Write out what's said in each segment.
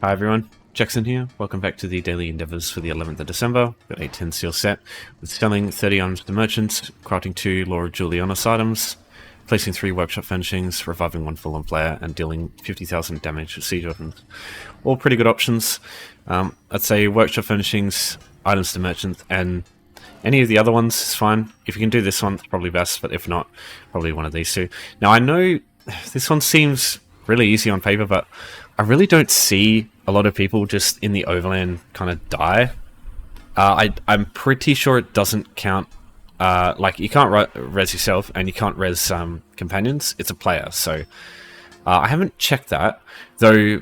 Hi everyone, Jackson here. Welcome back to the daily endeavours for the 11th of December. Got a 10 seal set with selling 30 items to merchants, crafting 2 Lord Julianos items, placing 3 workshop furnishings, reviving 1 full-on player, and dealing 50,000 damage with siege weapons. All pretty good options. I'd say workshop furnishings, items to merchants, and any of the other ones is fine. If you can do this one, it's probably best, but if not, probably one of these two. Now I know this one seems really easy on paper, but I really don't see a lot of people just in the overland kind of die. I'm pretty sure it doesn't count. Like, you can't res yourself, and you can't res companions. It's a player, so I haven't checked that. Though,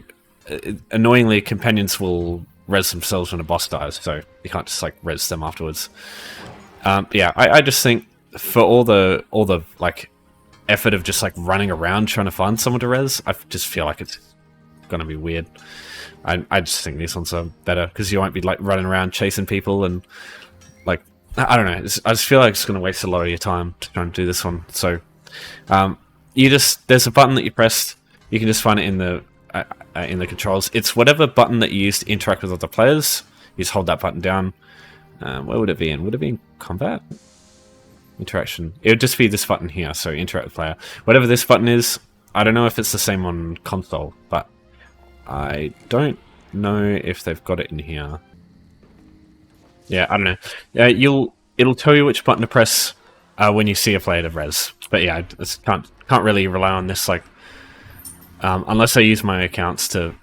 annoyingly, companions will res themselves when a boss dies, so you can't just like res them afterwards. Yeah, I just think for all the like effort of just like running around trying to find someone to res, I just feel like it's gonna be weird. I just think these ones are better because you won't be like running around chasing people and like I don't know. I just feel like it's gonna waste a lot of your time to try and do this one. So there's a button that you press. You can just find it in the controls. It's whatever button that you use to interact with other players. You just hold that button down. Where would it be in? Would it be in combat? Interaction. It would just be this button here, so interact with player. Whatever this button is, I don't know if it's the same on console, but I don't know if they've got it in here. Yeah, I don't know. It'll tell you which button to press when you see a player to res. But yeah, I just can't really rely on this, like unless I use my accounts to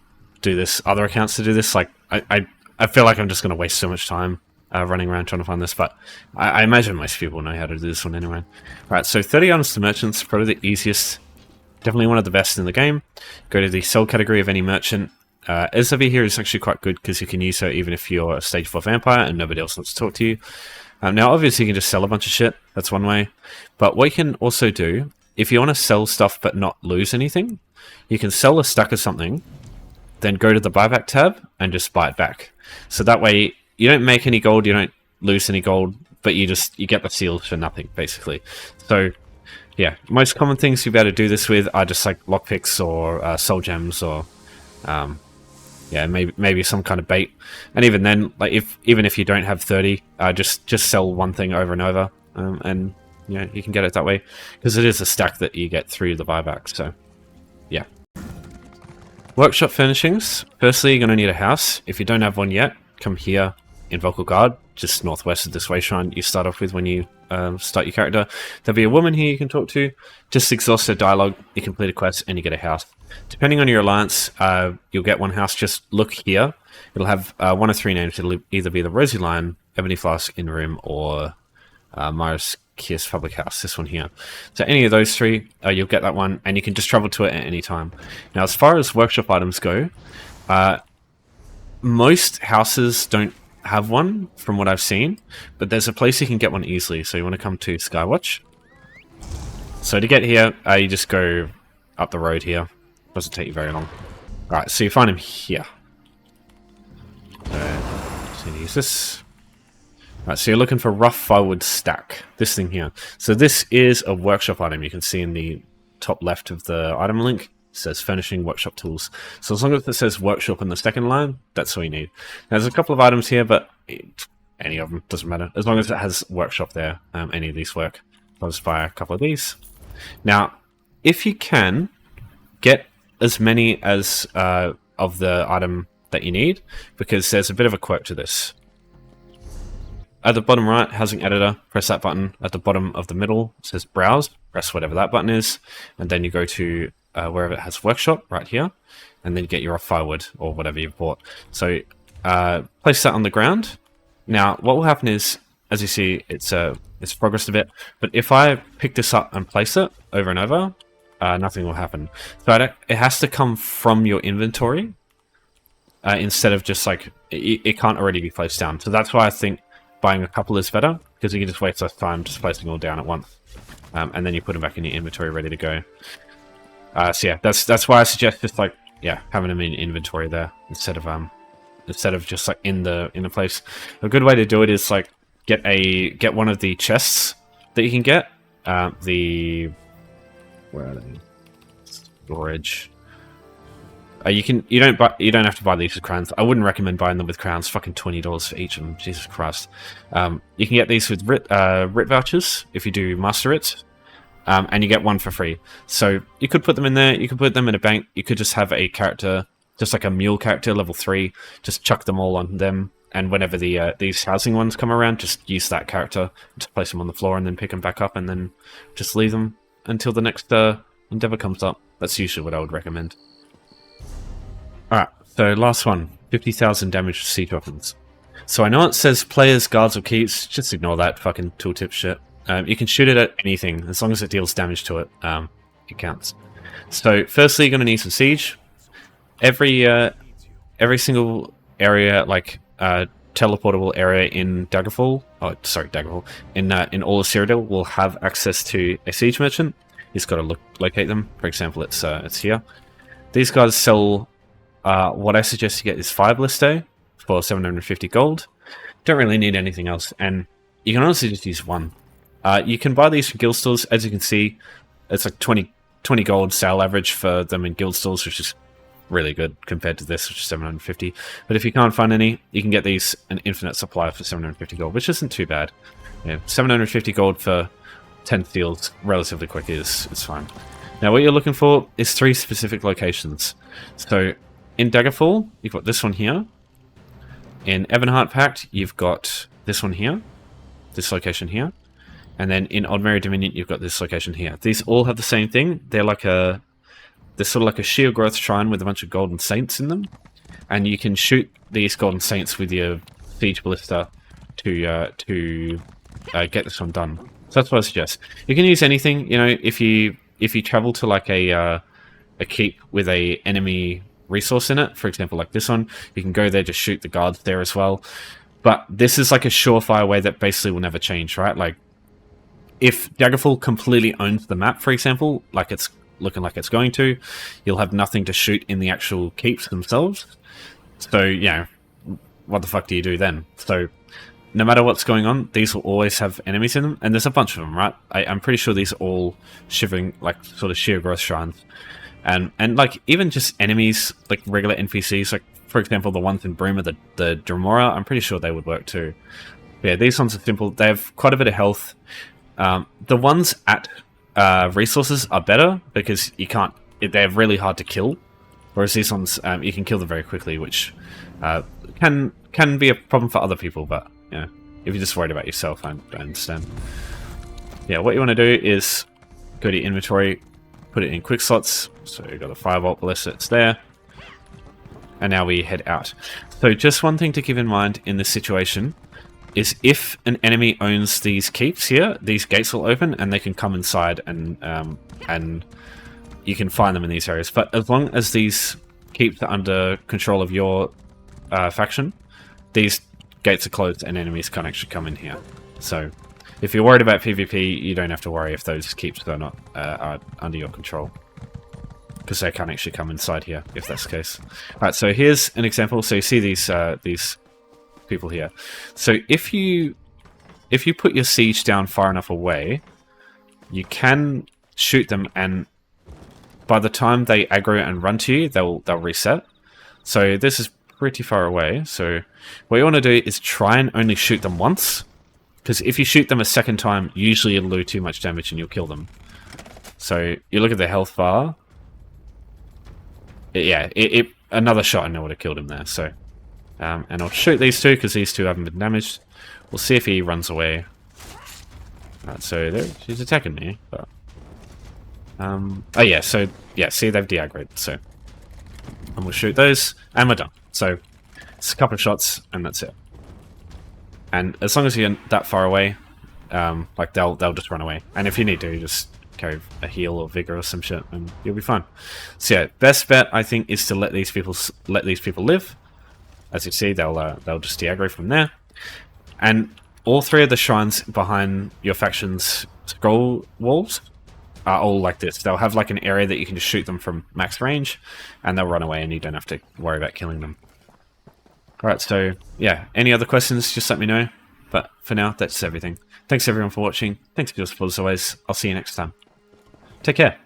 do this, other accounts to do this. Like I feel like I'm just going to waste so much time running around trying to find this, but I imagine most people know how to do this one anyway. Right, so 30 items to merchants, probably the easiest, definitely one of the best in the game. Go to the sell category of any merchant. ESO here is actually quite good because you can use her even if you're a stage 4 vampire and nobody else wants to talk to you. Now obviously you can just sell a bunch of shit, that's one way, but what you can also do, if you want to sell stuff but not lose anything, you can sell a stack of something, then go to the buyback tab and just buy it back. So that way you don't make any gold, you don't lose any gold, but you get the seals for nothing, basically. So yeah, most common things you'll be able to do this with are just like lockpicks or soul gems or yeah, maybe some kind of bait. And even then, like even if you don't have 30, just sell one thing over and over, and yeah, you can get it that way because it is a stack that you get through the buyback. So yeah. Workshop furnishings. Firstly, you're going to need a house. If you don't have one yet, come here in Vocal Guard, just northwest of this way shrine you start off with when you start your character. There'll be a woman here you can talk to. Just exhaust her dialogue, you complete a quest, and you get a house. Depending on your alliance, you'll get one house. Just look here. It'll have one of 3 names. It'll either be the Rosy Lion, Ebony Flask in Room, or Mara's Kiss Public House, this one here. So any of those 3, you'll get that one, and you can just travel to it at any time. Now, as far as workshop items go, most houses don't have one from what I've seen, but there's a place you can get one easily. So you want to come to Skywatch. So to get here, you just go up the road here. Doesn't take you very long. Alright, so you find him here. Just need to use this. Alright, so you're looking for rough firewood stack. This thing here. So this is a workshop item. You can see in the top left of the item link. It says Furnishing Workshop Tools. So as long as it says Workshop in the second line, that's all you need. Now, there's a couple of items here, but any of them doesn't matter. As long as it has Workshop there, any of these work. I'll just buy a couple of these. Now, if you can, get as many as of the item that you need, because there's a bit of a quirk to this. At the bottom right, Housing Editor, press that button. At the bottom of the middle, it says Browse. Press whatever that button is, and then you go to wherever it has Workshop, right here, and then you get your firewood or whatever you've bought. So place that on the ground. Now, what will happen is, as you see, it's progressed a bit, but if I pick this up and place it over and over, nothing will happen. So it has to come from your inventory instead of just like, it can't already be placed down. So that's why I think buying a couple is better, because you can just waste less time just placing all down at once. And then you put them back in your inventory ready to go. So yeah, that's why I suggest just like, yeah, having them in inventory there instead of just like in the place. A good way to do it is like get one of the chests that you can get. Where are they? Storage. You don't have to buy these with crowns. I wouldn't recommend buying them with crowns. Fucking $20 for each of them. Jesus Christ. You can get these with writ vouchers if you do master writs, and you get one for free. So you could put them in there. You could put them in a bank. You could just have a character, just like a mule character, level 3. Just chuck them all on them, and whenever these housing ones come around, just use that character, just place them on the floor, and then pick them back up, and then just leave them until the next endeavor comes up. That's usually what I would recommend. Alright, so last one. 50,000 damage to siege weapons. So I know it says players, guards, or keeps. Just ignore that fucking tooltip shit. You can shoot it at anything, as long as it deals damage to it. It counts. So firstly, you're going to need some siege. Every single area, like teleportable area in Daggerfall, Daggerfall, in all of Cyrodiil will have access to a siege merchant. You've got to locate them. For example, it's here. These guys sell. What I suggest you get is 5 Listo for 750 gold. Don't really need anything else, and you can honestly just use one. You can buy these from guild stores. As you can see, it's like 20 gold sale average for them in guild stores, which is really good compared to this, which is 750. But if you can't find any, you can get these an infinite supply for 750 gold, which isn't too bad. Yeah, 750 gold for 10 steals relatively quick is fine. Now what you're looking for is 3 specific locations. So in Daggerfall, you've got this one here. In Ebonheart Pact, you've got this one here. This location here. And then in Oddmary Dominion, you've got this location here. These all have the same thing. They're sort of like a sheer growth shrine with a bunch of golden saints in them. And you can shoot these golden saints with your siege ballista to get this one done. So that's what I suggest. You can use anything, you know, if you travel to like a keep with a enemy resource in it, for example, like this one, you can go there, just shoot the guards there as well. But this is like a surefire way that basically will never change, right? Like, if Daggerfall completely owns the map, for example, like it's looking like it's going to, you'll have nothing to shoot in the actual keeps themselves. So, you know, what the fuck do you do then? So, no matter what's going on, these will always have enemies in them, and there's a bunch of them, right? I'm pretty sure these are all shivering, like, sort of sheer growth shrines. And like, even just enemies, like regular NPCs, like, for example, the ones in Bruma, the Dremora, I'm pretty sure they would work too. But yeah, these ones are simple. They have quite a bit of health. The ones at resources are better, because they're really hard to kill. Whereas these ones, you can kill them very quickly, which can be a problem for other people, but, you know, if you're just worried about yourself, I understand. Yeah, what you want to do is go to your inventory, put it in quick slots. So you've got a 5-volt ballista, it's there. And now we head out. So just one thing to keep in mind in this situation is if an enemy owns these keeps here, these gates will open and they can come inside and you can find them in these areas. But as long as these keeps are under control of your faction, these gates are closed and enemies can't actually come in here. So if you're worried about PvP, you don't have to worry if those keeps are not under your control, because they can't actually come inside here if that's the case. Alright, so here's an example. So you see these people here. So if you put your siege down far enough away, you can shoot them, and by the time they aggro and run to you, they'll reset. So this is pretty far away. So what you want to do is try and only shoot them once, because if you shoot them a second time, usually it'll do too much damage and you'll kill them. So you look at the health bar. Another shot and I would have killed him there. So, and I'll shoot these two because these two haven't been damaged. We'll see if he runs away. Alright, so she's attacking me. But, oh yeah, so yeah, see, they've de-aggroed. So, and we'll shoot those, and we're done. So it's a couple of shots, and that's it. And as long as you're that far away, like they'll just run away. And if you need to, you just carry a heal or vigor or some shit, and you'll be fine. So yeah, best bet I think is to let these people live. As you see, they'll just de-aggro from there. And all 3 of the shrines behind your faction's scroll walls are all like this. They'll have like an area that you can just shoot them from max range, and they'll run away, and you don't have to worry about killing them. Alright, so yeah, any other questions, just let me know. But for now, that's everything. Thanks everyone for watching. Thanks for your support as always. I'll see you next time. Take care.